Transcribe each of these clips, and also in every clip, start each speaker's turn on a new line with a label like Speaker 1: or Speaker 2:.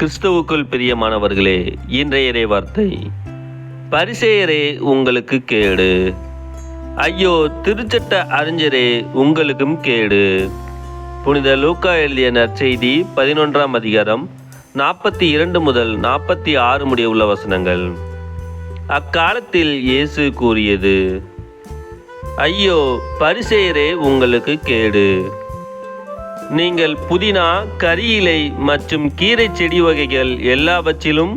Speaker 1: கிறிஸ்துவுக்குள் பிரியமானவர்களே, இன்றைய இறைவார்த்தை. பரிசேயரே உங்களுக்கு கேடு, ஐயோ திருச்சட்ட அறிஞரே உங்களுக்கும் கேடு. புனித லூக்கா எழுதிய நற்செய்தி 11ஆம் அதிகாரம் 42 முதல் 46 முடிய உள்ள வசனங்கள். அக்காலத்தில் இயேசு கூறியது, ஐயோ பரிசேயரே உங்களுக்கு கேடு, நீங்கள் புதினா, கறியிலை மற்றும் கீரை செடி வகைகள் எல்லாவற்றிலும்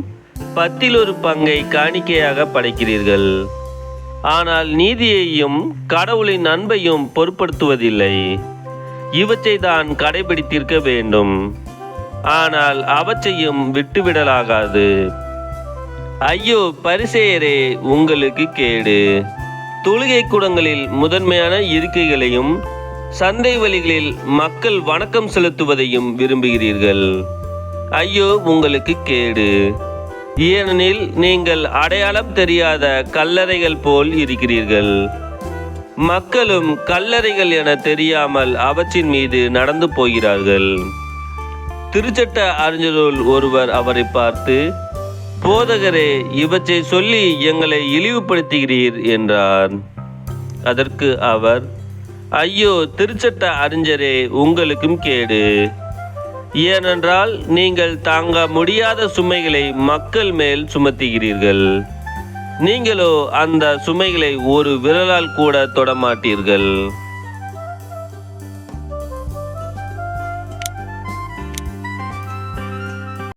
Speaker 1: 10 பங்கை காணிக்கையாக படைக்கிறீர்கள். ஆனால் நீதியையும் கடவுளின் அன்பையும் பொருட்படுத்துவதில்லை. இவற்றை தான் கடைபிடித்திருக்க வேண்டும், ஆனால் அவற்றையும் விட்டுவிடலாகாது. ஐயோ பரிசேயரே உங்களுக்கு கேடு, தொழுகை கூடங்களில் முதன்மையான இருக்கைகளையும் சந்தை வழிகளில் மக்கள் வணக்கம் செலுத்துவதையும் விரும்புகிறீர்கள். ஐயோ உங்களுக்கு கேடு, ஏனெனில் நீங்கள் அடையாளம் தெரியாத கல்லறைகள் போல் இருக்கிறீர்கள். மக்களும் கல்லறைகள் என தெரியாமல் அவற்றின் மீது நடந்து போகிறார்கள். திருச்சட்ட அறிஞருள் ஒருவர் அவரை பார்த்து, போதகரே, இவற்றை சொல்லி எங்களை இழிவுபடுத்துகிறீர் என்றார். அதற்கு அவர், ஐயோ திருச்சட்ட அறிஞரே உங்களுக்கும் கேடு, ஏனென்றால் நீங்கள் தாங்க முடியாத சுமைகளை மக்கள் மேல் சுமத்துகிறீர்கள். நீங்களோ அந்த சுமைகளை ஒரு விரலால் கூட தொடமாட்டீர்கள்.